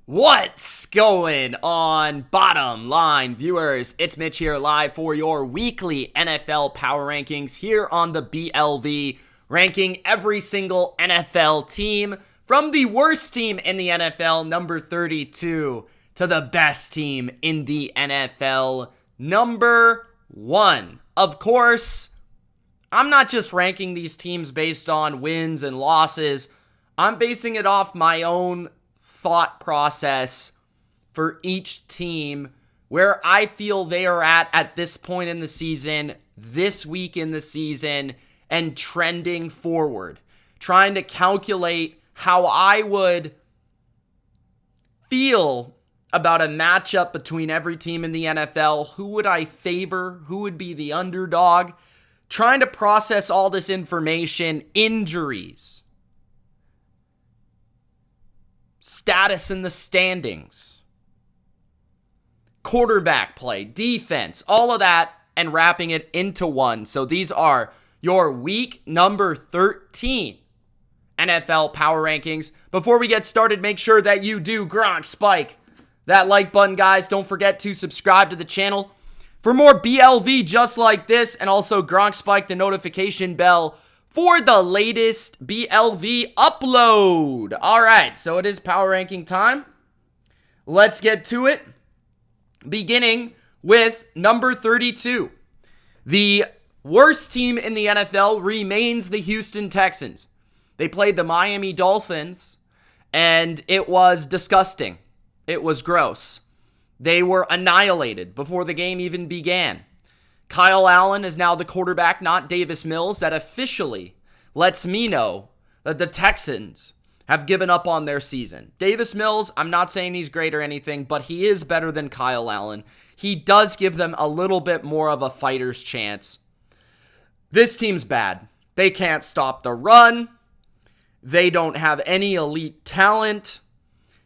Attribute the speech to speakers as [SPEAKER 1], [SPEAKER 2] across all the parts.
[SPEAKER 1] What's going on, bottom line viewers? It's Mitch here live for your weekly NFL power rankings here on the BLV, ranking every single NFL team from the worst team in the NFL, number 32, to the best team in the NFL, number 1. Of course, I'm not just ranking these teams based on wins and losses. I'm basing it off my own thought process for each team, where I feel they are at this point in the season, this week in the season, and trending forward. Trying to calculate how I would feel about a matchup between every team in the NFL. Who would I favor? Who would be the underdog? Trying to process all this information, injuries, status in the standings, quarterback play, defense, all of that, and wrapping it into one. So these are your week number 13 NFL power rankings. Before we get started, make sure that you do spike that like button, guys. Don't forget to subscribe to the channel for more BLV just like this, and also spike the notification bell for the latest BLV upload. All right, so it is power ranking time. Let's get to it. Beginning with number 32. The worst team in the NFL remains the Houston Texans. They played the Miami Dolphins, and it was disgusting. It was gross. They were annihilated before the game even began. Kyle Allen is now the quarterback, not Davis Mills. That officially lets me know that the Texans have given up on their season. Davis Mills, I'm not saying he's great or anything, but he is better than Kyle Allen. He does give them a little bit more of a fighter's chance. This team's bad. They can't stop the run. They don't have any elite talent.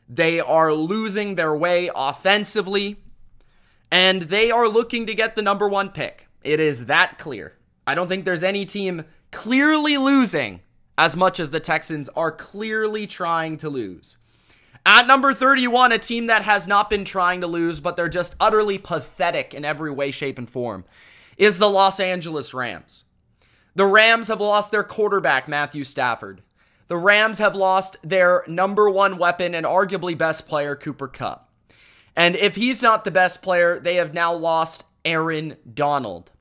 [SPEAKER 1] They are losing their way offensively. And they are looking to get the number 1 pick. It is that clear. I don't think there's any team clearly losing as much as the Texans are clearly trying to lose. At number 31, a team that has not been trying to lose, but they're just utterly pathetic in every way, shape, and form, is the Los Angeles Rams. The Rams have lost their quarterback, Matthew Stafford. The Rams have lost their number 1 weapon and arguably best player, Cooper Kupp. And if he's not the best player, they have now lost Aaron Donald.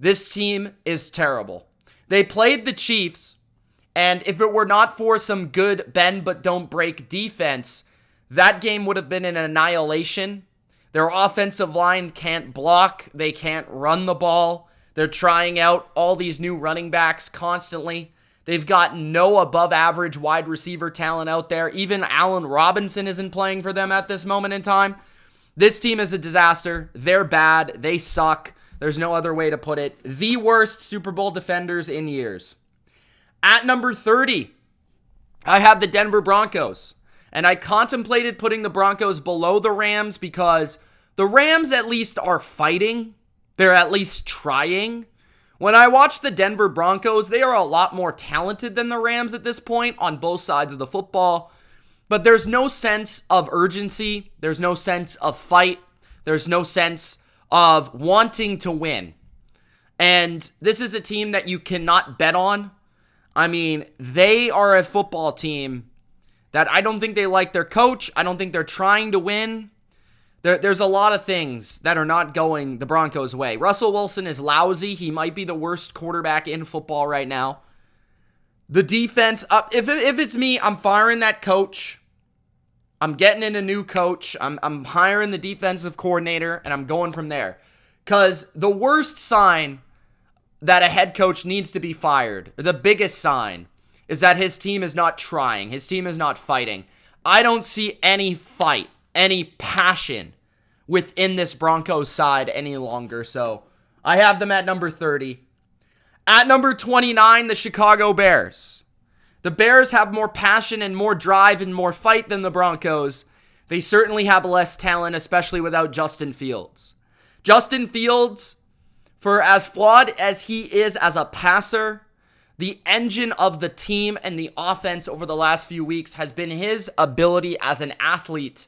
[SPEAKER 1] This team is terrible. They played the Chiefs, and if it were not for some good bend but don't break defense, that game would have been an annihilation. Their offensive line can't block. They can't run the ball. They're trying out all these new running backs constantly. They've got no above average wide receiver talent out there. Even Allen Robinson isn't playing for them at this moment in time. This team is a disaster. They're bad. They suck. There's no other way to put it. The worst Super Bowl defenders in years. At number 30, I have the Denver Broncos. And I contemplated putting the Broncos below the Rams because the Rams at least are fighting. They're at least trying. When I watch the Denver Broncos, they are a lot more talented than the Rams at this point on both sides of the football. But there's no sense of urgency. There's no sense of fight. There's no sense of wanting to win. And this is a team that you cannot bet on. I mean, they are a football team that I don't think they like their coach. I don't think they're trying to win. There's a lot of things that are not going the Broncos' way. Russell Wilson is lousy. He might be the worst quarterback in football right now. The defense, if it's me, I'm firing that coach. I'm getting in a new coach. I'm hiring the defensive coordinator, and I'm going from there. Because the worst sign that a head coach needs to be fired, or the biggest sign, is that his team is not trying. His team is not fighting. I don't see any fight, any passion within this Broncos side any longer. So I have them at number 30. At number 29, the Chicago Bears. The Bears have more passion and more drive and more fight than the Broncos. They certainly have less talent, especially without Justin Fields. Justin Fields, for as flawed as he is as a passer, the engine of the team and the offense over the last few weeks has been his ability as an athlete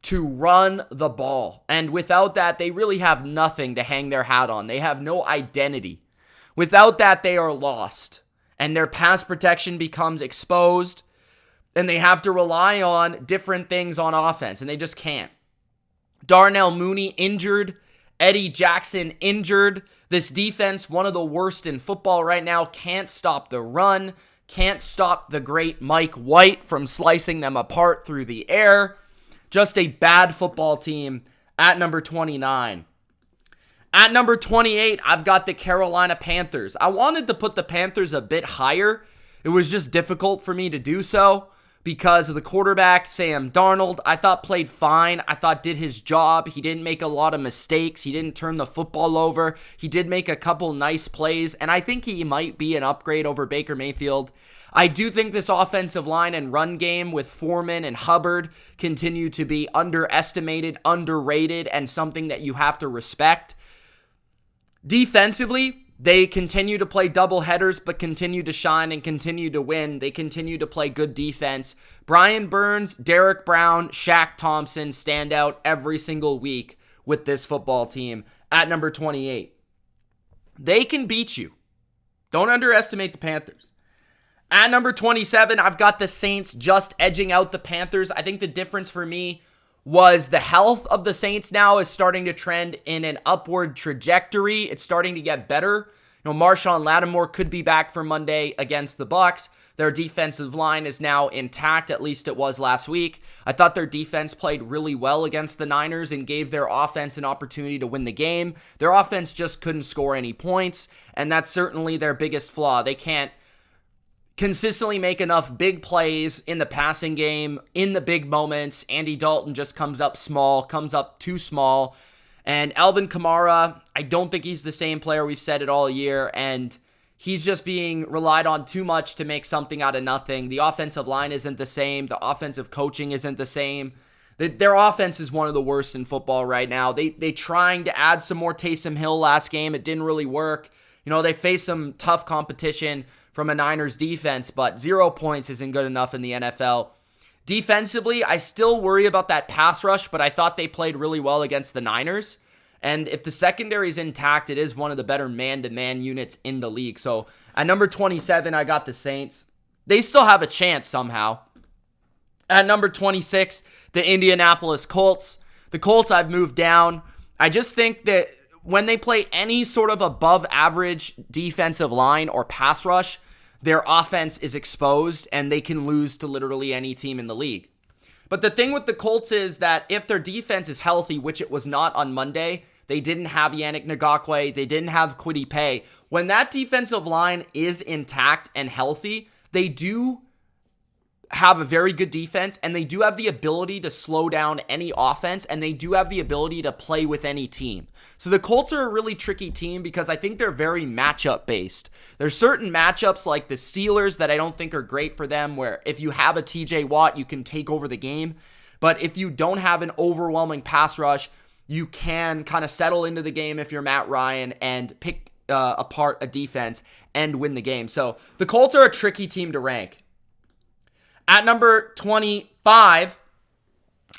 [SPEAKER 1] to run the ball. And without that, they really have nothing to hang their hat on. They have no identity. Without that, they are lost. And their pass protection becomes exposed. And they have to rely on different things on offense. And they just can't. Darnell Mooney injured. Eddie Jackson injured. This defense, one of the worst in football right now, can't stop the run. Can't stop the great Mike White from slicing them apart through the air. Just a bad football team at number 29. At number 28, I've got the Carolina Panthers. I wanted to put the Panthers a bit higher. It was just difficult for me to do so because of the quarterback, Sam Darnold. I thought played fine. I thought did his job. He didn't make a lot of mistakes. He didn't turn the football over. He did make a couple nice plays, and I think he might be an upgrade over Baker Mayfield. I do think this offensive line and run game with Foreman and Hubbard continue to be underestimated, underrated, and something that you have to respect. Defensively, they continue to play double headers, but continue to shine and continue to win. They continue to play good defense. Brian Burns, Derek Brown, Shaq Thompson stand out every single week with this football team at number 28. They can beat you. Don't underestimate the Panthers. At number 27, I've got the Saints just edging out the Panthers. I think the difference for me was the health of the Saints now is starting to trend in an upward trajectory. It's starting to get better. Marshawn Lattimore could be back for Monday against the BUCS. Their defensive line is now intact, at least it was last week. I thought their defense played really well against the Niners and gave their offense an opportunity to win the game. Their offense just couldn't score any points, and that's certainly their biggest flaw. They can't consistently make enough big plays in the passing game, in the big moments. Andy Dalton just comes up too small. And Alvin Kamara, I don't think he's the same player. We've said it all year, and he's just being relied on too much to make something out of nothing. The offensive line isn't the same. The offensive coaching isn't the same. Their offense is one of the worst in football right now. They trying to add some more Taysom Hill last game. It didn't really work. They faced some tough competition from a Niners defense, but 0 points isn't good enough in the NFL. Defensively, I still worry about that pass rush, but I thought they played really well against the Niners. And if the secondary is intact, it is one of the better man-to-man units in the league. So at number 27, I got the Saints. They still have a chance somehow. At number 26, the Indianapolis Colts. The Colts I've moved down. I just think that when they play any sort of above average defensive line or pass rush, their offense is exposed and they can lose to literally any team in the league. But the thing with the Colts is that if their defense is healthy, which it was not on Monday, they didn't have Yannick Ngakoue, they didn't have Kwity Paye. When that defensive line is intact and healthy, they do have a very good defense, and they do have the ability to slow down any offense, and they do have the ability to play with any team. So the Colts are a really tricky team because I think they're very matchup based. There's certain matchups like the Steelers that I don't think are great for them, where if you have a TJ Watt, you can take over the game. But if you don't have an overwhelming pass rush, you can kind of settle into the game if you're Matt Ryan and pick apart a defense and win the game. So the Colts are a tricky team to rank. At number 25,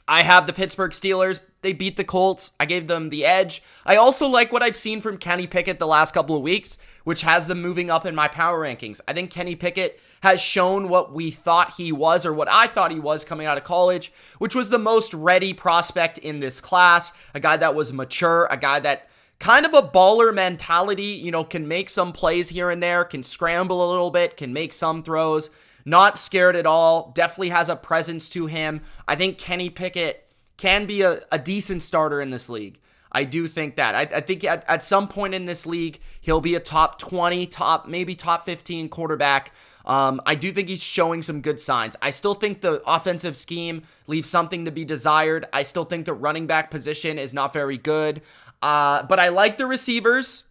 [SPEAKER 1] I have the Pittsburgh Steelers. They beat the Colts. I gave them the edge. I also like what I've seen from Kenny Pickett the last couple of weeks, which has them moving up in my power rankings. I think Kenny Pickett has shown what we thought he was, or what I thought he was coming out of college, which was the most ready prospect in this class. A guy that was mature, a guy that kind of a baller mentality, can make some plays here and there, can scramble a little bit, can make some throws. Not scared at all. Definitely has a presence to him. I think Kenny Pickett can be a decent starter in this league. I do think that. I think at some point in this league, he'll be a top 20, maybe top 15 quarterback. I do think he's showing some good signs. I still think the offensive scheme leaves something to be desired. I still think the running back position is not very good. But I like the receivers.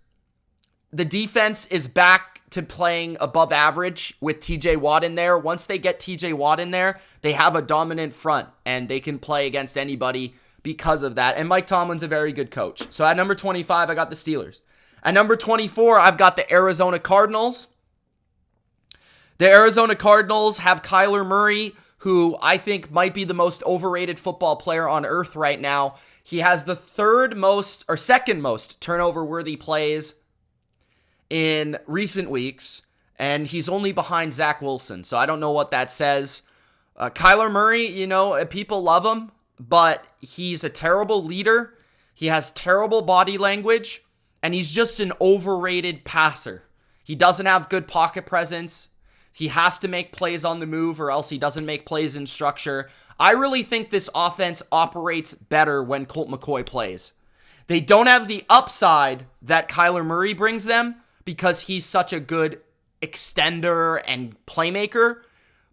[SPEAKER 1] The defense is back to playing above average with TJ Watt in there. Once they get TJ Watt in there, they have a dominant front and they can play against anybody because of that. And Mike Tomlin's a very good coach. So at number 25, I got the Steelers. At number 24, I've got the Arizona Cardinals. The Arizona Cardinals have Kyler Murray, who I think might be the most overrated football player on earth right now. He has the second most turnover-worthy plays in recent weeks, and he's only behind Zach Wilson, so I don't know what that says. Kyler Murray, people love him, but he's a terrible leader. He has terrible body language, and he's just an overrated passer. He doesn't have good pocket presence. He has to make plays on the move, or else he doesn't make plays in structure. I really think this offense operates better when Colt McCoy plays. They don't have the upside that Kyler Murray brings them because he's such a good extender and playmaker,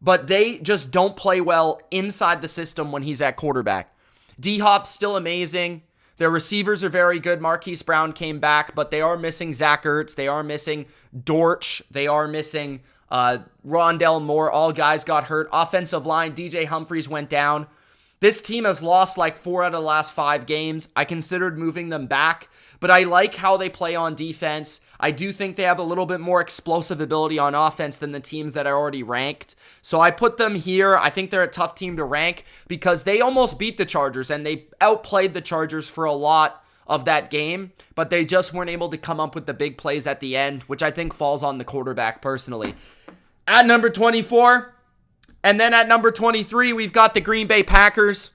[SPEAKER 1] but they just don't play well inside the system when he's at quarterback. D-Hop's still amazing. Their receivers are very good. Marquise Brown came back, but they are missing Zach Ertz. They are missing Dortch. They are missing Rondell Moore. All guys got hurt. Offensive line, DJ Humphries went down. This team has lost like 4 out of the last 5 games. I considered moving them back, but I like how they play on defense. I do think they have a little bit more explosive ability on offense than the teams that are already ranked. So I put them here. I think they're a tough team to rank because they almost beat the Chargers and they outplayed the Chargers for a lot of that game, but they just weren't able to come up with the big plays at the end, which I think falls on the quarterback personally. At number 24, and then at number 23, we've got the Green Bay Packers.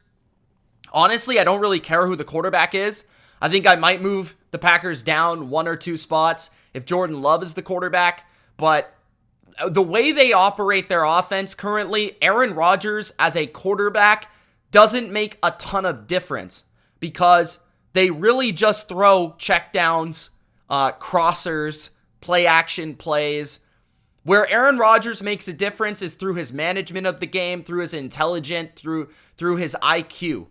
[SPEAKER 1] Honestly, I don't really care who the quarterback is. I think I might move the Packers down 1 or 2 spots if Jordan Love is the quarterback, but the way they operate their offense currently, Aaron Rodgers as a quarterback doesn't make a ton of difference because they really just throw checkdowns, crossers, play action plays. Where Aaron Rodgers makes a difference is through his management of the game, through his intelligence, through his IQ.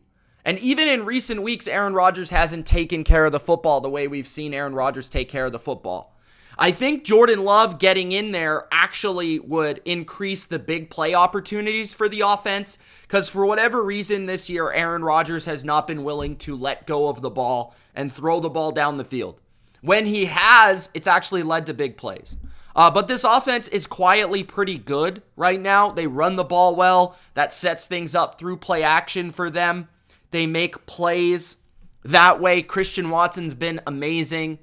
[SPEAKER 1] And even in recent weeks, Aaron Rodgers hasn't taken care of the football the way we've seen Aaron Rodgers take care of the football. I think Jordan Love getting in there actually would increase the big play opportunities for the offense because for whatever reason this year, Aaron Rodgers has not been willing to let go of the ball and throw the ball down the field. When he has, it's actually led to big plays. But this offense is quietly pretty good right now. They run the ball well. That sets things up through play action for them. They make plays that way. Christian Watson's been amazing.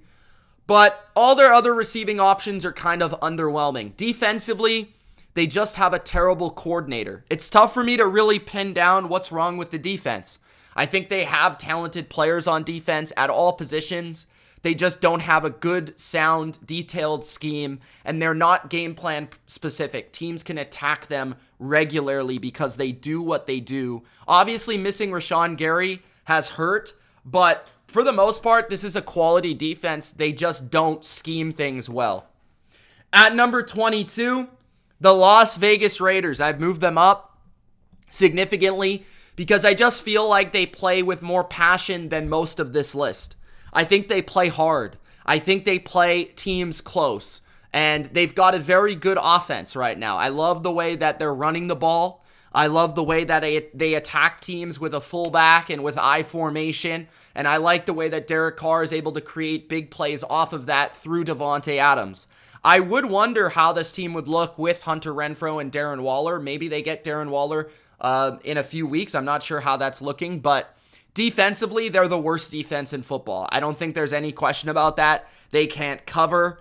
[SPEAKER 1] But all their other receiving options are kind of underwhelming. Defensively, they just have a terrible coordinator. It's tough for me to really pin down what's wrong with the defense. I think they have talented players on defense at all positions. They just don't have a good, sound, detailed scheme, and they're not game plan specific. Teams can attack them regularly because they do what they do. Obviously, missing Rashawn Gary has hurt, but for the most part, this is a quality defense. They just don't scheme things well. At number 22, the Las Vegas Raiders. I've moved them up significantly because I just feel like they play with more passion than most of this list. I think they play hard. I think they play teams close. And they've got a very good offense right now. I love the way that they're running the ball. I love the way that they attack teams with a fullback and with I formation. And I like the way that Derek Carr is able to create big plays off of that through Devontae Adams. I would wonder how this team would look with Hunter Renfrow and Darren Waller. Maybe they get Darren Waller in a few weeks. I'm not sure how that's looking, but defensively, they're the worst defense in football. I don't think there's any question about that. They can't cover.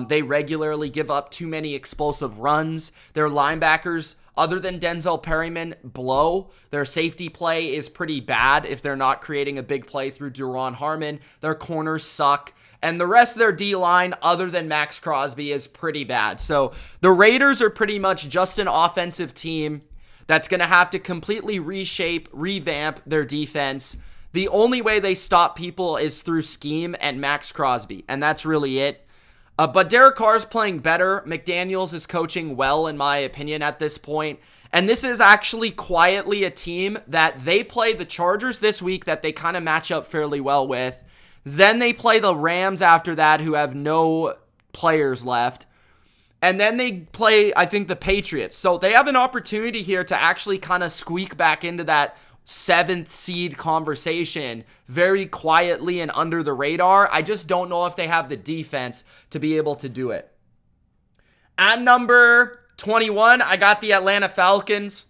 [SPEAKER 1] They regularly give up too many explosive runs. Their linebackers, other than Denzel Perryman, blow. Their safety play is pretty bad if they're not creating a big play through Duron Harmon. Their corners suck. And the rest of their D-line, other than Max Crosby, is pretty bad. So the Raiders are pretty much just an offensive team that's going to have to completely reshape, revamp their defense. The only way they stop people is through scheme and Max Crosby, and that's really it. But Derek Carr's playing better. McDaniels is coaching well, in my opinion, at this point. And this is actually quietly a team that they play the Chargers this week that they kind of match up fairly well with. Then they play the Rams after that, who have no players left. And then they play, I think, the Patriots. So they have an opportunity here to actually kind of squeak back into that 7th seed conversation very quietly and under the radar. I just don't know if they have the defense to be able to do it. At number 21, I got the Atlanta Falcons.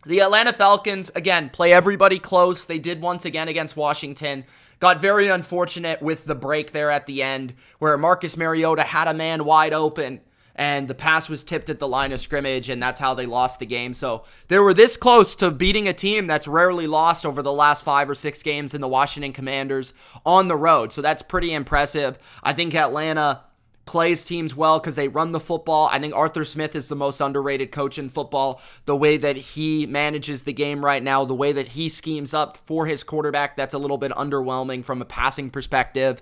[SPEAKER 1] The Atlanta Falcons, again, play everybody close. They did once again against Washington. Got very unfortunate with the break there at the end where Marcus Mariota had a man wide open and the pass was tipped at the line of scrimmage, and that's how they lost the game. So they were this close to beating a team that's rarely lost over the last 5 or 6 games in the Washington Commanders on the road. So that's pretty impressive. I think Atlanta plays teams well because they run the football. I think Arthur Smith is the most underrated coach in football. The way that he manages the game right now, the way that he schemes up for his quarterback, that's a little bit underwhelming from a passing perspective.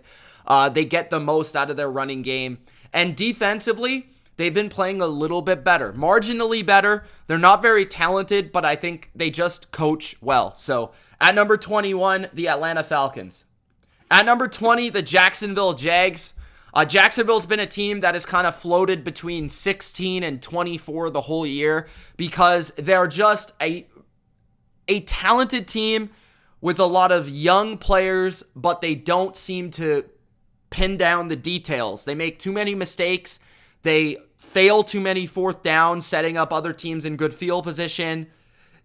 [SPEAKER 1] They get the most out of their running game. And defensively, they've been playing a little bit better, marginally better. They're not very talented, but I think they just coach well. So at number 21, the Atlanta Falcons. At number 20, the Jacksonville Jags. Jacksonville's been a team that has kind of floated between 16 and 24 the whole year because they're just a talented team with a lot of young players, but they don't seem to pin down the details. They make too many mistakes. They fail too many fourth downs, setting up other teams in good field position.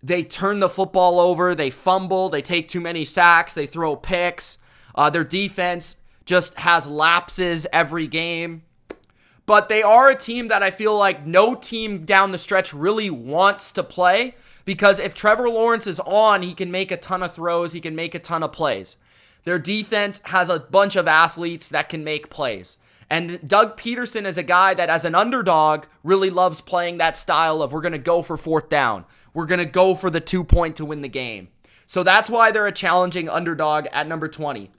[SPEAKER 1] They turn the football over. They fumble. They take too many sacks. They throw picks. Their defense just has lapses every game. But they are a team that I feel like no team down the stretch really wants to play because if Trevor Lawrence is on, he can make a ton of throws, he can make a ton of plays. Their defense has a bunch of athletes that can make plays. And Doug Peterson is a guy that as an underdog really loves playing that style of we're going to go for fourth down. We're going to go for the 2-point to win the game. So that's why they're a challenging underdog at number 20.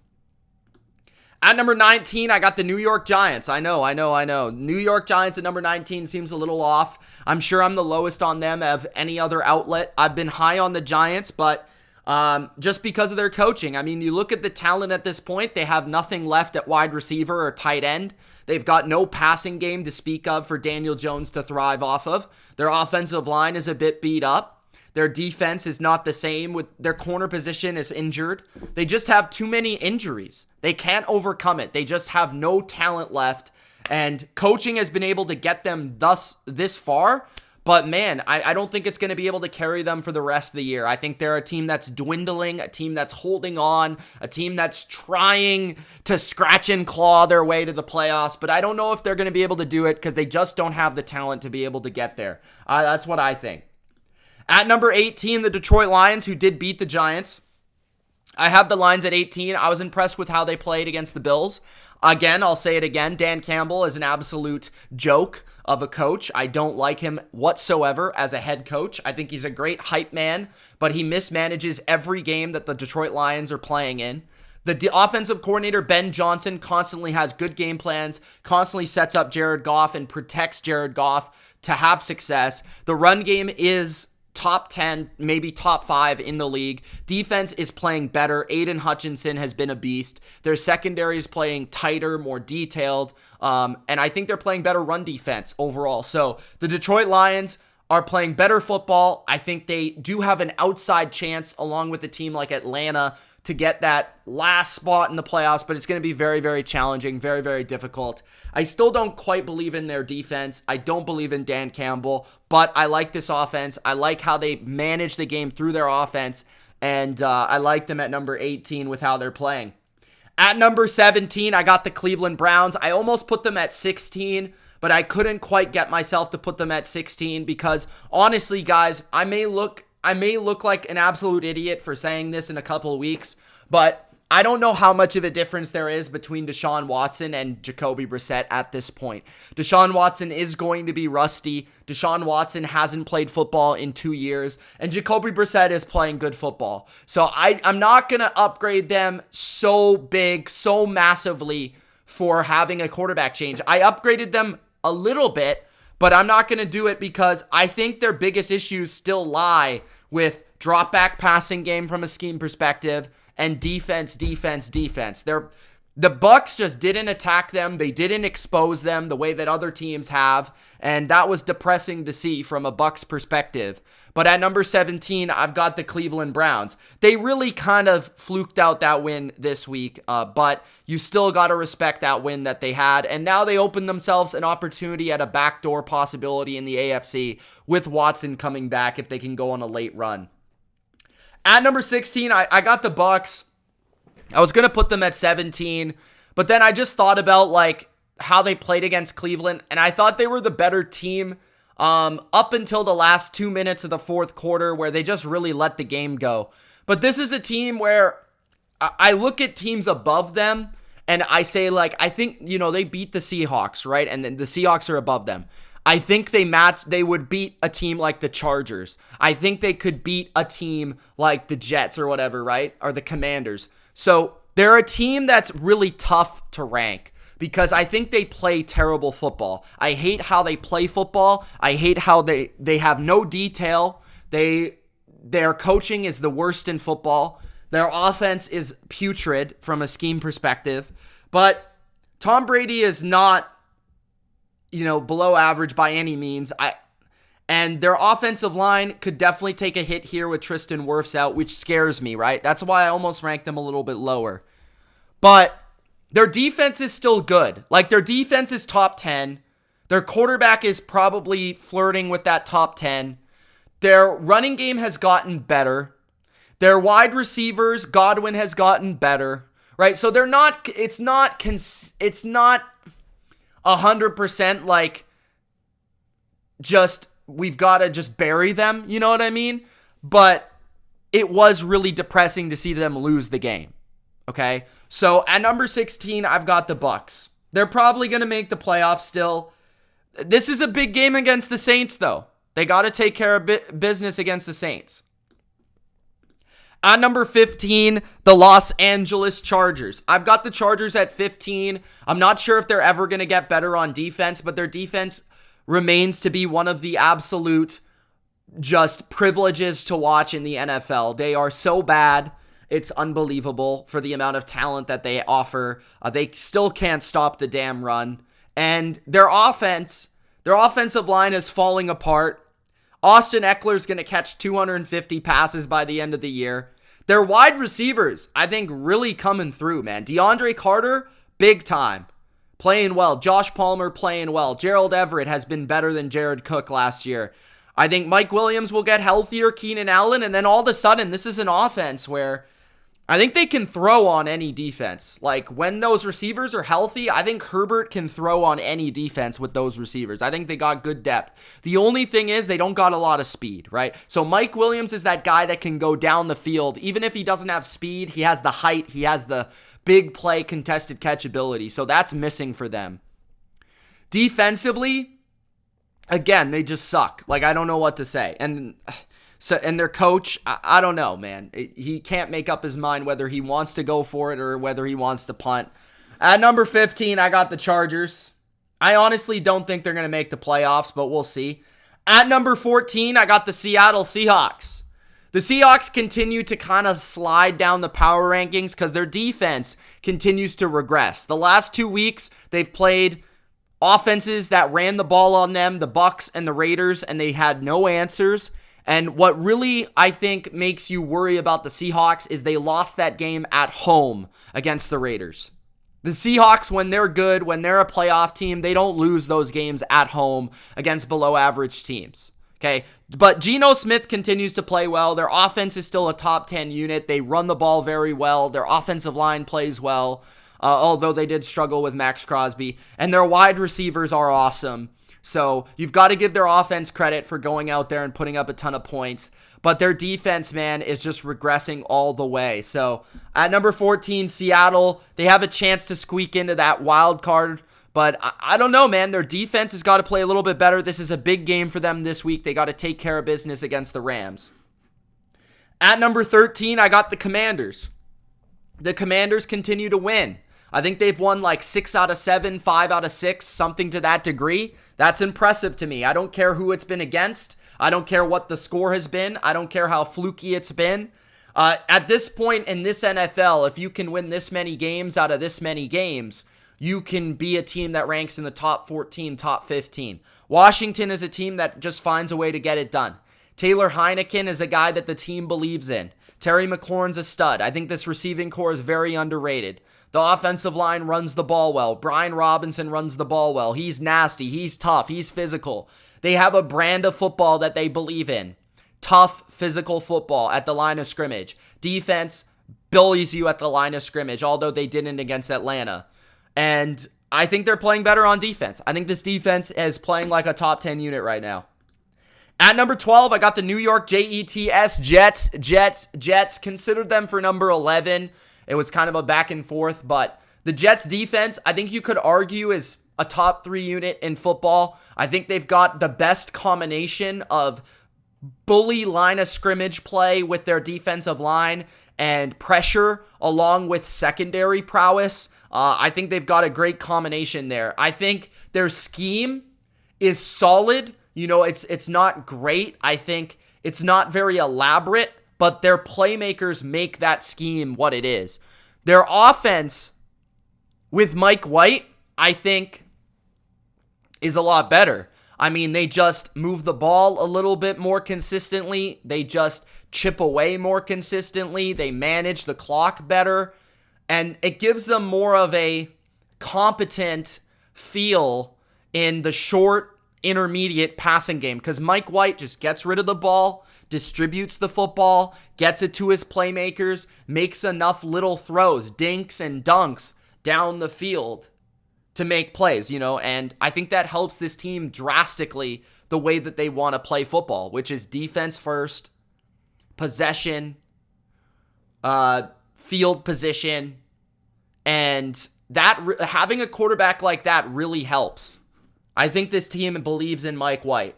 [SPEAKER 1] At number 19, I got the New York Giants. I know. New York Giants at number 19 seems a little off. I'm sure I'm the lowest on them of any other outlet. I've been high on the Giants, but just because of their coaching. I mean, you look at the talent at this point, they have nothing left at wide receiver or tight end. They've got no passing game to speak of for Daniel Jones to thrive off of. Their offensive line is a bit beat up. Their defense is not the same. With their corner position is injured. They just have too many injuries. They can't overcome it. They just have no talent left. And coaching has been able to get them this far. But man, I don't think it's going to be able to carry them for the rest of the year. I think they're a team that's dwindling, a team that's holding on, a team that's trying to scratch and claw their way to the playoffs. But I don't know if they're going to be able to do it because they just don't have the talent to be able to get there. That's what I think. At number 18, the Detroit Lions, who did beat the Giants. I have the Lions at 18. I was impressed with how they played against the Bills. Again, I'll say it again. Dan Campbell is an absolute joke of a coach. I don't like him whatsoever as a head coach. I think he's a great hype man, but he mismanages every game that the Detroit Lions are playing in. The offensive coordinator, Ben Johnson, constantly has good game plans, constantly sets up Jared Goff and protects Jared Goff to have success. The run game is top 10, maybe top 5 in the league. Defense is playing better. Aiden Hutchinson has been a beast. Their secondary is playing tighter, more detailed, and I think they're playing better run defense overall. So the Detroit Lions are playing better football. I think they do have an outside chance along with a team like Atlanta to get that last spot in the playoffs, but it's going to be very, very challenging, very, very difficult. I still don't quite believe in their defense. I don't believe in Dan Campbell, but I like this offense. I like how they manage the game through their offense, and I like them at number 18 with how they're playing. At number 17, I got the Cleveland Browns. I almost put them at 16, but I couldn't quite get myself to put them at 16 because honestly, guys, I may look like an absolute idiot for saying this in a couple of weeks, but I don't know how much of a difference there is between Deshaun Watson and Jacoby Brissett at this point. Deshaun Watson is going to be rusty. Deshaun Watson hasn't played football in 2 years, and Jacoby Brissett is playing good football. So I'm not going to upgrade them so big, so massively for having a quarterback change. I upgraded them a little bit, but I'm not going to do it because I think their biggest issues still lie with drop back passing game from a scheme perspective and defense. Their The BUCS just didn't attack them. They didn't expose them the way that other teams have. And that was depressing to see from a BUCS perspective. But at number 17, I've got the Cleveland Browns. They really kind of fluked out that win this week. But you still got to respect that win that they had. And now they open themselves an opportunity at a backdoor possibility in the AFC with Watson coming back if they can go on a late run. At number 16, I got the BUCS. I was going to put them at 17, but then I just thought about like how they played against Cleveland, and I thought they were the better team up until the last 2 minutes of the fourth quarter where they just really let the game go. But this is a team where I look at teams above them and I say like, I think, they beat the Seahawks, right? And then the Seahawks are above them. I think they would beat a team like the Chargers. I think they could beat a team like the Jets or whatever, right? Or the Commanders. So they're a team that's really tough to rank because I think they play terrible football. I hate how they play football. I hate how they have no detail. Their coaching is the worst in football. Their offense is putrid from a scheme perspective. But Tom Brady is not, below average by any means. And their offensive line could definitely take a hit here with Tristan Wirfs out, which scares me, right? That's why I almost ranked them a little bit lower. But their defense is still good. Like, their defense is top 10. Their quarterback is probably flirting with that top 10. Their running game has gotten better. Their wide receivers, Godwin has gotten better, right? So it's not 100% like just we've got to just bury them, you know what I mean? But it was really depressing to see them lose the game, okay? So at number 16, I've got the BUCS. They're probably going to make the playoffs still. This is a big game against the Saints, though. They got to take care of business against the Saints. At number 15, the Los Angeles Chargers. I've got the Chargers at 15. I'm not sure if they're ever going to get better on defense, but their defense remains to be one of the absolute just privileges to watch in the NFL. They are so bad. It's unbelievable for the amount of talent that they offer. They still can't stop the damn run. And their offensive line is falling apart. Austin Eckler's going to catch 250 passes by the end of the year. Their wide receivers, I think, really coming through, man. DeAndre Carter, big time. Playing well. Josh Palmer playing well. Gerald Everett has been better than Jared Cook last year. I think Mike Williams will get healthier, Keenan Allen, and then all of a sudden, this is an offense where I think they can throw on any defense. Like, when those receivers are healthy, I think Herbert can throw on any defense with those receivers. I think they got good depth. The only thing is they don't got a lot of speed, right? So Mike Williams is that guy that can go down the field. Even if he doesn't have speed, he has the height, he has the big play contested catch ability. So that's missing for them. Defensively, again, they just suck. Like, I don't know what to say. And their coach, I don't know, man. He can't make up his mind whether he wants to go for it or whether he wants to punt. At number 15, I got the Chargers. I honestly don't think they're going to make the playoffs, but we'll see. At number 14, I got the Seattle Seahawks. The Seahawks continue to kind of slide down the power rankings because their defense continues to regress. The last 2 weeks, they've played offenses that ran the ball on them, the Bucs and the Raiders, and they had no answers. And what really, I think, makes you worry about the Seahawks is they lost that game at home against the Raiders. The Seahawks, when they're good, when they're a playoff team, they don't lose those games at home against below-average teams. Okay, but Geno Smith continues to play well. Their offense is still a top 10 unit. They run the ball very well. Their offensive line plays well, although they did struggle with Max Crosby. And their wide receivers are awesome. So you've got to give their offense credit for going out there and putting up a ton of points. But their defense, man, is just regressing all the way. So at number 14, Seattle, they have a chance to squeak into that wild card. But I don't know, man. Their defense has got to play a little bit better. This is a big game for them this week. They got to take care of business against the Rams. At number 13, I got the Commanders. The Commanders continue to win. I think they've won like 6 out of 7, 5 out of 6, something to that degree. That's impressive to me. I don't care who it's been against. I don't care what the score has been. I don't care how fluky it's been. At this point in this NFL, if you can win this many games out of this many games, you can be a team that ranks in the top 14, top 15. Washington is a team that just finds a way to get it done. Taylor Heineken is a guy that the team believes in. Terry McLaurin's a stud. I think this receiving core is very underrated. The offensive line runs the ball well. Brian Robinson runs the ball well. He's nasty. He's tough. He's physical. They have a brand of football that they believe in. Tough, physical football at the line of scrimmage. Defense bullies you at the line of scrimmage, although they didn't against Atlanta. And I think they're playing better on defense. I think this defense is playing like a top 10 unit right now. At number 12, I got the New York Jets. Jets. Considered them for number 11. It was kind of a back and forth, but the Jets defense, I think you could argue, is a top 3 unit in football. I think they've got the best combination of bully line of scrimmage play with their defensive line and pressure along with secondary prowess. I think they've got a great combination there. I think their scheme is solid. You know, it's not great. I think it's not very elaborate, but their playmakers make that scheme what it is. Their offense with Mike White, I think, is a lot better. I mean, they just move the ball a little bit more consistently. They just chip away more consistently. They manage the clock better. And it gives them more of a competent feel in the short, intermediate passing game. Because Mike White just gets rid of the ball, distributes the football, gets it to his playmakers, makes enough little throws, dinks and dunks down the field to make plays, you know, and I think that helps this team drastically the way that they want to play football, which is defense first, possession, field position, and that having a quarterback like that really helps. I think this team believes in Mike White.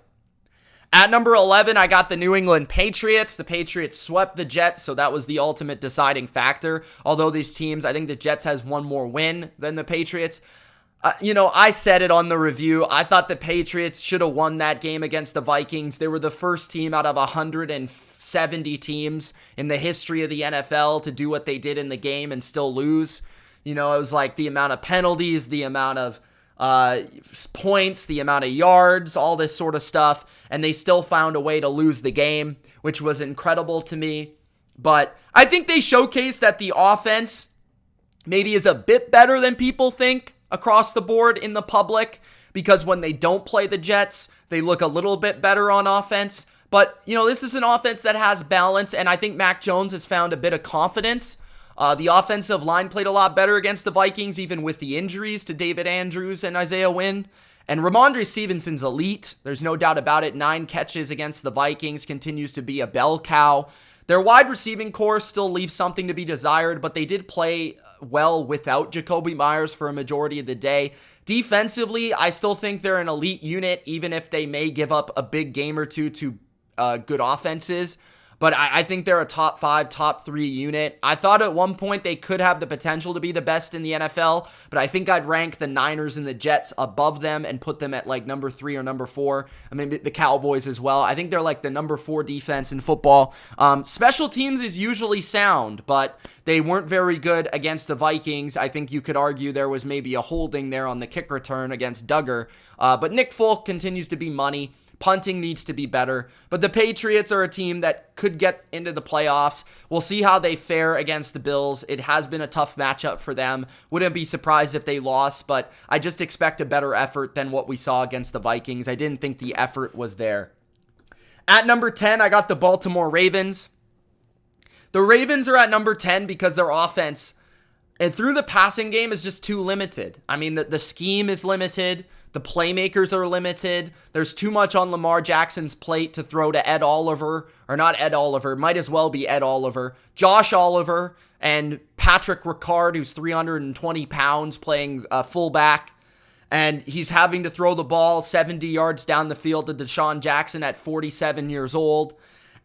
[SPEAKER 1] At number 11, I got the New England Patriots. The Patriots swept the Jets, so that was the ultimate deciding factor. Although these teams, I think the Jets has one more win than the Patriots. I said it on the review. I thought the Patriots should have won that game against the Vikings. They were the first team out of 170 teams in the history of the NFL to do what they did in the game and still lose. You know, it was like the amount of penalties, the amount of points, the amount of yards, all this sort of stuff, and they still found a way to lose the game, which was incredible to me. But I think they showcased that the offense maybe is a bit better than people think across the board in the public, because when they don't play the Jets, they look a little bit better on offense. But, you know, this is an offense that has balance, and I think Mac Jones has found a bit of confidence. The offensive line played a lot better against the Vikings, even with the injuries to David Andrews and Isaiah Wynn. And Ramondre Stevenson's elite. There's no doubt about it. 9 catches against the Vikings, continues to be a bell cow. Their wide receiving core still leaves something to be desired, but they did play well without Jacoby Myers for a majority of the day. Defensively, I still think they're an elite unit, even if they may give up a big game or two to good offenses. But I think they're a top 5, top 3 unit. I thought at one point they could have the potential to be the best in the NFL, but I think I'd rank the Niners and the Jets above them and put them at like number 3 or number 4. I mean, the Cowboys as well. I think they're like the number 4 defense in football. Special teams is usually sound, but they weren't very good against the Vikings. I think you could argue there was maybe a holding there on the kick return against Duggar. But Nick Folk continues to be money. Punting needs to be better, but the Patriots are a team that could get into the playoffs. We'll see how they fare against the Bills. It has been a tough matchup for them. Wouldn't be surprised if they lost, but I just expect a better effort than what we saw against the Vikings. I didn't think the effort was there. At number 10, I got the Baltimore Ravens. The Ravens are at number 10 because their offense and through the passing game is just too limited. I mean, the scheme is limited. The playmakers are limited. There's too much on Lamar Jackson's plate to throw to Ed Oliver, or not Ed Oliver, might as well be Ed Oliver, Josh Oliver, and Patrick Ricard, who's 320 pounds playing fullback. And he's having to throw the ball 70 yards down the field to Deshaun Jackson at 47 years old.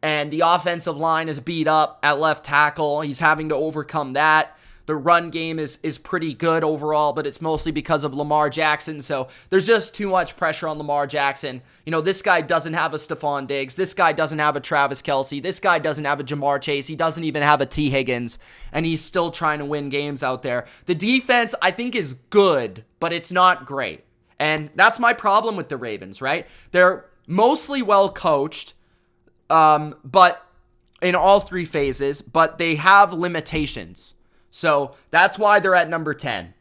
[SPEAKER 1] And the offensive line is beat up at left tackle. He's having to overcome that. The run game is pretty good overall, but it's mostly because of Lamar Jackson. So there's just too much pressure on Lamar Jackson. You know, this guy doesn't have a Stephon Diggs. This guy doesn't have a Travis Kelce. This guy doesn't have a Jamar Chase. He doesn't even have a T. Higgins, and he's still trying to win games out there. The defense, I think, is good, but it's not great. And that's my problem with the Ravens, right? They're mostly well coached, but in all three phases, but they have limitations. So that's why they're at number 10.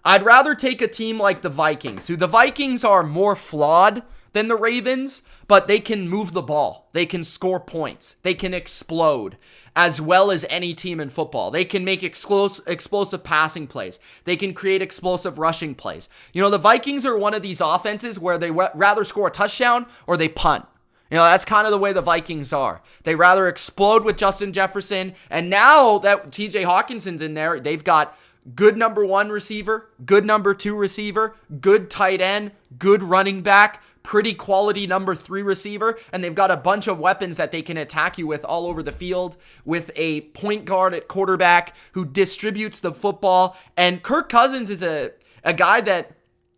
[SPEAKER 1] I'd rather take a team like the Vikings, who the Vikings are more flawed than the Ravens, but they can move the ball. They can score points. They can explode as well as any team in football. They can make explosive passing plays. They can create explosive rushing plays. You know, the Vikings are one of these offenses where they rather score a touchdown or they punt. You know, that's kind of the way the Vikings are. They rather explode with Justin Jefferson. And now that TJ Hawkinson's in there, they've got good number 1 receiver, good number 2 receiver, good tight end, good running back, pretty quality number 3 receiver. And they've got a bunch of weapons that they can attack you with all over the field, with a point guard at quarterback who distributes the football. And Kirk Cousins is a guy that,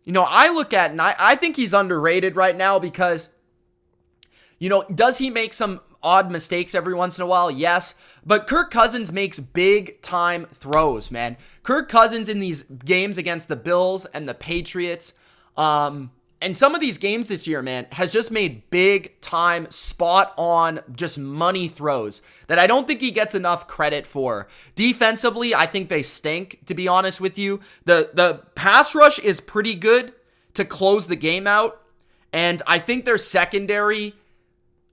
[SPEAKER 1] you know, I look at and I think he's underrated right now because, you know, does he make some odd mistakes every once in a while? Yes. But Kirk Cousins makes big time throws, man. Kirk Cousins in these games against the Bills and the Patriots, and some of these games this year, man, has just made big time spot on just money throws that I don't think he gets enough credit for. Defensively, I think they stink, to be honest with you. The pass rush is pretty good to close the game out. And I think their secondary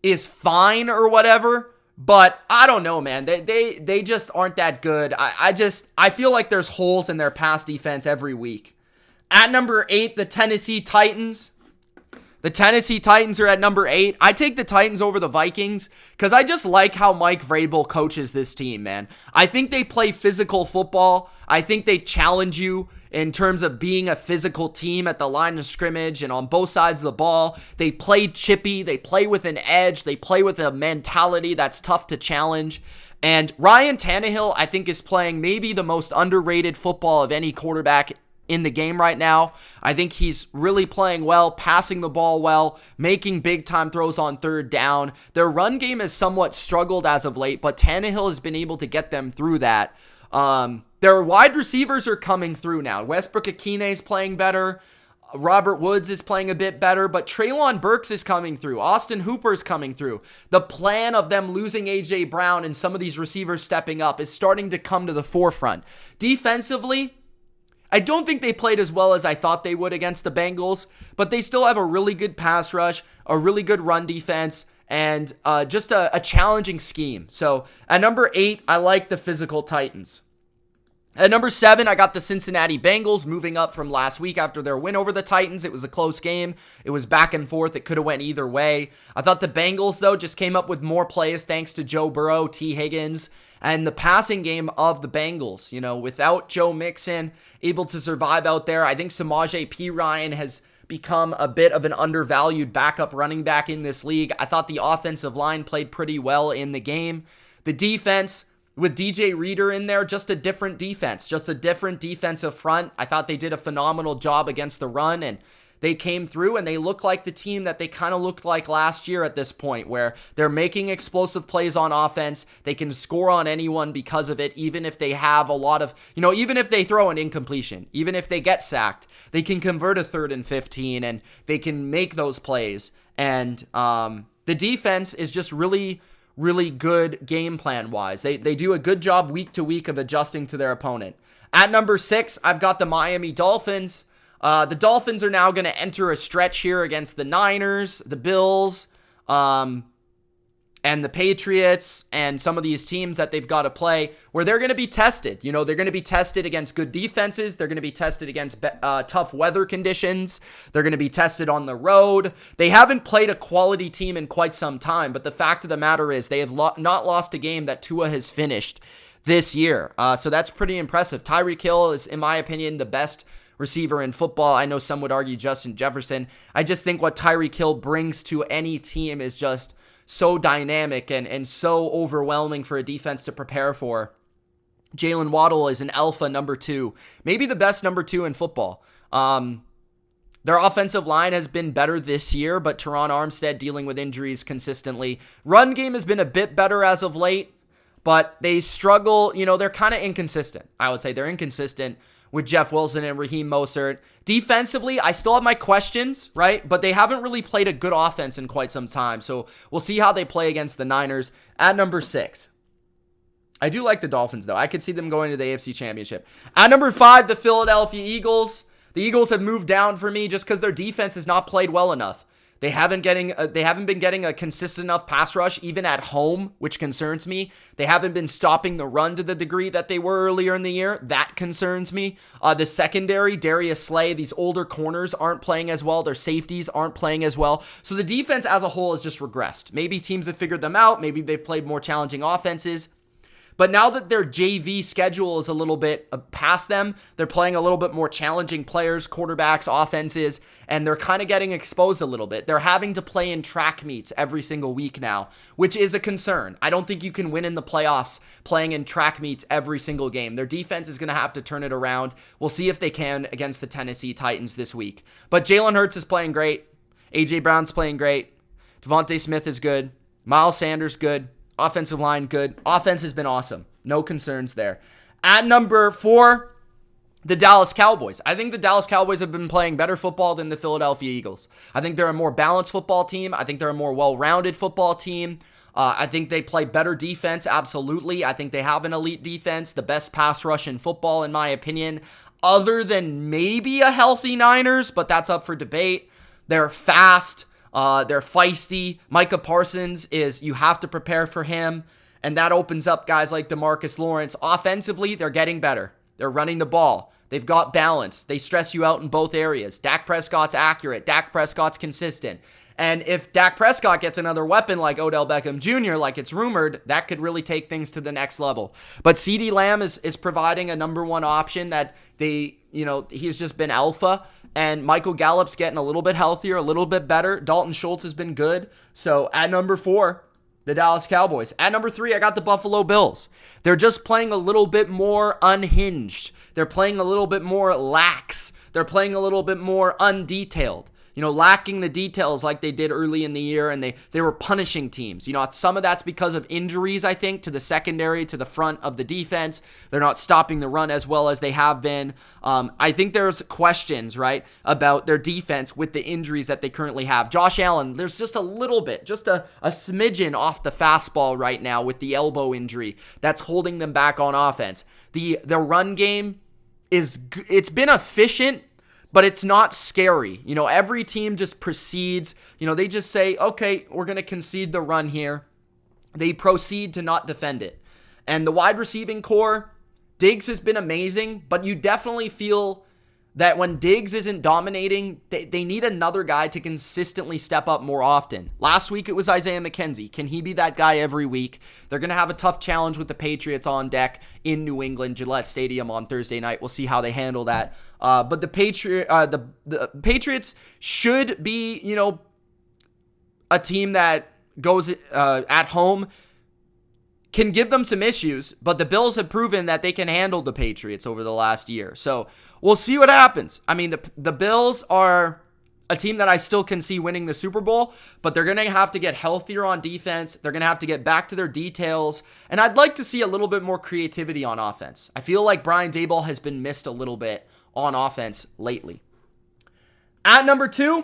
[SPEAKER 1] is fine or whatever, but I don't know, man. They just aren't that good. I feel like there's holes in their pass defense every week. At number 8, the Tennessee Titans. The Tennessee Titans are at number 8. I take the Titans over the Vikings because I just like how Mike Vrabel coaches this team, man. I think they play physical football. I think they challenge you in terms of being a physical team at the line of scrimmage and on both sides of the ball. They play chippy. They play with an edge. They play with a mentality that's tough to challenge. And Ryan Tannehill, I think, is playing maybe the most underrated football of any quarterback in the game right now. I think he's really playing well, passing the ball well, making big time throws on third down. Their run game has somewhat struggled as of late, but Tannehill has been able to get them through that. Their wide receivers are coming through now. Westbrook-Akine is playing better. Robert Woods is playing a bit better, but Treylon Burks is coming through. Austin Hooper is coming through. The plan of them losing A.J. Brown and some of these receivers stepping up is starting to come to the forefront. Defensively, I don't think they played as well as I thought they would against the Bengals, but they still have a really good pass rush, a really good run defense, and just a challenging scheme. So at number 8, I like the physical Titans. At number 7, I got the Cincinnati Bengals moving up from last week after their win over the Titans. It was a close game. It was back and forth. It could have went either way. I thought the Bengals, though, just came up with more plays thanks to Joe Burrow, T. Higgins, and the passing game of the Bengals. You know, without Joe Mixon able to survive out there, I think Samaje Perine has become a bit of an undervalued backup running back in this league. I thought the offensive line played pretty well in the game. The defense, with DJ Reader in there, just a different defense, just a different defensive front. I thought they did a phenomenal job against the run, and they came through, and they look like the team that they kind of looked like last year at this point, where they're making explosive plays on offense. They can score on anyone because of it, even if they have a lot of, you know, even if they throw an incompletion, even if they get sacked, they can convert a 3rd and 15, and they can make those plays. And the defense is just really good game plan wise. They do a good job week to week of adjusting to their opponent. At number 6, I've got the Miami Dolphins. The Dolphins are now going to enter a stretch here against the Niners, the Bills, and the Patriots, and some of these teams that they've got to play, where they're going to be tested. You know, they're going to be tested against good defenses. They're going to be tested against tough weather conditions. They're going to be tested on the road. They haven't played a quality team in quite some time, but the fact of the matter is they have not lost a game that Tua has finished this year. So that's pretty impressive. Tyreek Hill is, in my opinion, the best receiver in football. I know some would argue Justin Jefferson. I just think what Tyreek Hill brings to any team is just so dynamic and so overwhelming for a defense to prepare for. Jalen Waddle is an alpha number 2, maybe the best number 2 in football. Their offensive line has been better this year, but Teron Armstead dealing with injuries consistently. Run game has been a bit better as of late, but they struggle. They're kind of inconsistent. I would say they're inconsistent with Jeff Wilson and Raheem Mostert. Defensively, I still have my questions, right? But they haven't really played a good offense in quite some time. So we'll see how they play against the Niners. At number 6, I do like the Dolphins, though. I could see them going to the AFC Championship. At number 5, the Philadelphia Eagles. The Eagles have moved down for me just because their defense has not played well enough. They haven't been getting a consistent enough pass rush, even at home, which concerns me. They haven't been stopping the run to the degree that they were earlier in the year. That concerns me. The secondary, Darius Slay, these older corners aren't playing as well. Their safeties aren't playing as well. So the defense as a whole has just regressed. Maybe teams have figured them out. Maybe they've played more challenging offenses. But now that their JV schedule is a little bit past them, they're playing a little bit more challenging players, quarterbacks, offenses, and they're kind of getting exposed a little bit. They're having to play in track meets every single week now, which is a concern. I don't think you can win in the playoffs playing in track meets every single game. Their defense is going to have to turn it around. We'll see if they can against the Tennessee Titans this week. But Jalen Hurts is playing great. A.J. Brown's playing great. Devontae Smith is good. Miles Sanders, good. Offensive line, good. Offense has been awesome. No concerns there. At number 4, the Dallas Cowboys. I think the Dallas Cowboys have been playing better football than the Philadelphia Eagles. I think they're a more balanced football team. I think they're a more well-rounded football team. I think they play better defense, absolutely. I think they have an elite defense, the best pass rush in football, in my opinion, other than maybe a healthy Niners, but that's up for debate. They're fast. They're feisty. Micah Parsons you have to prepare for him. And that opens up guys like DeMarcus Lawrence. Offensively, they're getting better. They're running the ball. They've got balance. They stress you out in both areas. Dak Prescott's accurate. Dak Prescott's consistent. And if Dak Prescott gets another weapon like Odell Beckham Jr., like it's rumored, that could really take things to the next level. But CeeDee Lamb is providing a number 1 option that he's just been alpha. And Michael Gallup's getting a little bit healthier, a little bit better. Dalton Schultz has been good. So at number 4, the Dallas Cowboys. At number 3, I got the Buffalo Bills. They're just playing a little bit more unhinged. They're playing a little bit more lax. They're playing a little bit more undetailed. Lacking the details like they did early in the year, and they were punishing teams. Some of that's because of injuries, I think, to the secondary, to the front of the defense. They're not stopping the run as well as they have been. I think there's questions, right, about their defense with the injuries that they currently have. Josh Allen, there's just a little bit, just a smidgen off the fastball right now with the elbow injury that's holding them back on offense. The run game it's been efficient, but it's not scary. Every team just proceeds. They just say, okay, we're going to concede the run here. They proceed to not defend it. And the wide receiving core, Diggs has been amazing, but you definitely feel that when Diggs isn't dominating, they need another guy to consistently step up more often. Last week, it was Isaiah McKenzie. Can he be that guy every week? They're going to have a tough challenge with the Patriots on deck in New England, Gillette Stadium on Thursday night. We'll see how they handle that. But the Patriots should be, a team that goes at home, can give them some issues, but the Bills have proven that they can handle the Patriots over the last year. So we'll see what happens. I mean, the Bills are a team that I still can see winning the Super Bowl, but they're going to have to get healthier on defense. They're going to have to get back to their details, and I'd like to see a little bit more creativity on offense. I feel like Brian Daboll has been missed a little bit on offense lately. At number 2,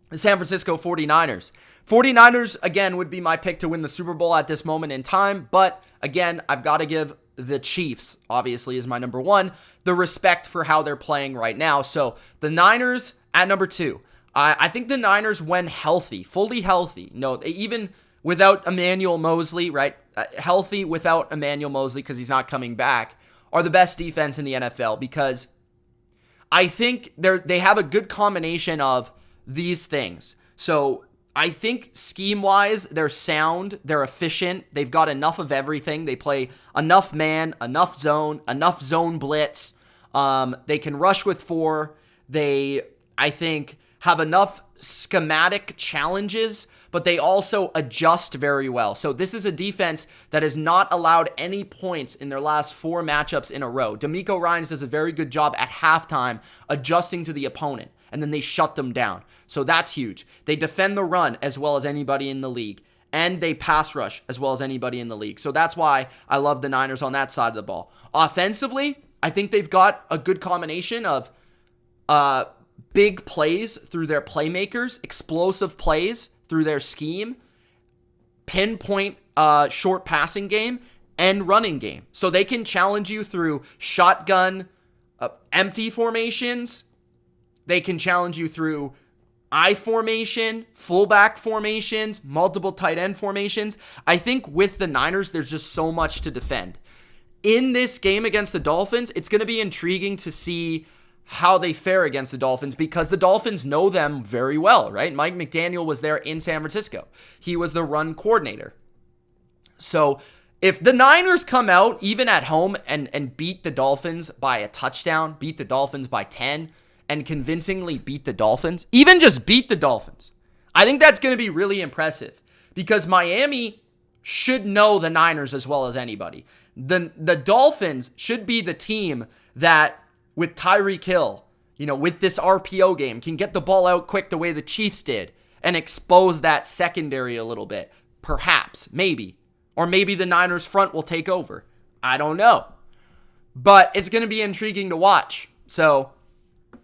[SPEAKER 1] the San Francisco 49ers. 49ers, again, would be my pick to win the Super Bowl at this moment in time. But, again, I've got to give the Chiefs, obviously, is my number 1, the respect for how they're playing right now. So, the Niners at number 2. I think the Niners, when healthy, fully healthy, even without Emmanuel Mosley, right? Healthy without Emmanuel Mosley because he's not coming back, are the best defense in the NFL because I think they have a good combination of these things. So I think scheme-wise, they're sound, they're efficient, they've got enough of everything. They play enough man, enough zone blitz. They can rush with 4. I think have enough schematic challenges, but they also adjust very well. So this is a defense that has not allowed any points in their last 4 matchups in a row. D'Amico Ryans does a very good job at halftime adjusting to the opponent, and then they shut them down. So that's huge. They defend the run as well as anybody in the league, and they pass rush as well as anybody in the league. So that's why I love the Niners on that side of the ball. Offensively, I think they've got a good combination of big plays through their playmakers, explosive plays through their scheme, pinpoint short passing game, and running game. So they can challenge you through shotgun, empty formations. They can challenge you through I formation, fullback formations, multiple tight end formations. I think with the Niners, there's just so much to defend. In this game against the Dolphins, it's going to be intriguing to see how they fare against the Dolphins because the Dolphins know them very well, right? Mike McDaniel was there in San Francisco. He was the run coordinator. So if the Niners come out, even at home, and beat the Dolphins by a touchdown, beat the Dolphins by 10, and convincingly beat the Dolphins, even just beat the Dolphins, I think that's going to be really impressive because Miami should know the Niners as well as anybody. The Dolphins should be the team that, with Tyreek Hill, with this RPO game, can get the ball out quick the way the Chiefs did and expose that secondary a little bit. Perhaps, maybe. Or maybe the Niners front will take over. I don't know. But it's going to be intriguing to watch. So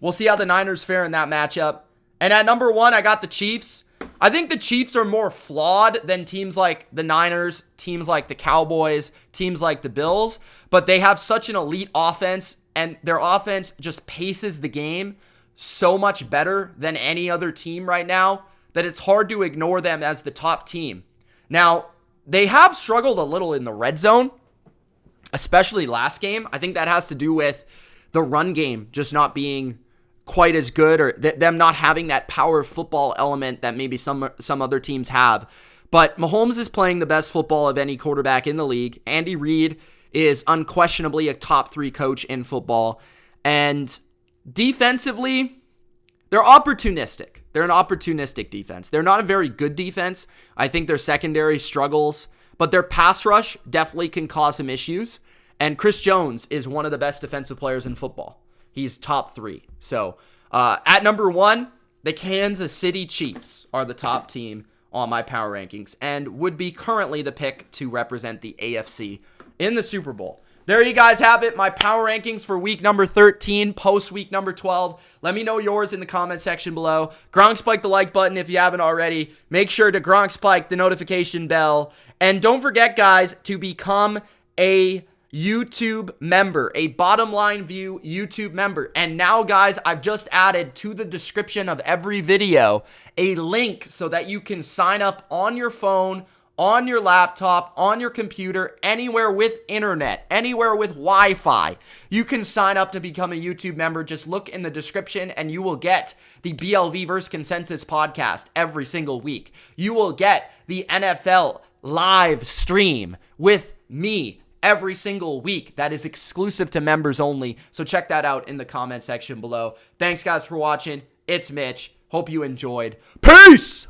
[SPEAKER 1] we'll see how the Niners fare in that matchup. And at number 1, I got the Chiefs. I think the Chiefs are more flawed than teams like the Niners, teams like the Cowboys, teams like the Bills, but they have such an elite offense, and their offense just paces the game so much better than any other team right now that it's hard to ignore them as the top team. Now, they have struggled a little in the red zone, especially last game. I think that has to do with the run game just not being quite as good, or them not having that power football element that maybe some other teams have. But Mahomes is playing the best football of any quarterback in the league. Andy Reid is unquestionably a top 3 coach in football. And defensively, they're opportunistic. They're an opportunistic defense. They're not a very good defense. I think their secondary struggles, but their pass rush definitely can cause some issues. And Chris Jones is one of the best defensive players in football. He's top 3. So at number 1, the Kansas City Chiefs are the top team on my power rankings and would be currently the pick to represent the AFC in the Super Bowl. There you guys have it, my power rankings for week number 13, post week number 12. Let me know yours in the comment section below. Gronk spike the like button if you haven't already. Make sure to Gronk spike the notification bell. And don't forget, guys, to become a YouTube member, a BottomLineView YouTube member. And now, guys, I've just added to the description of every video a link so that you can sign up on your phone, on your laptop, on your computer, anywhere with internet, anywhere with Wi-Fi. You can sign up to become a YouTube member. Just look in the description and you will get the BLV vs. Consensus podcast every single week. You will get the NFL live stream with me every single week. That is exclusive to members only. So check that out in the comment section below. Thanks, guys, for watching. It's Mitch. Hope you enjoyed. Peace!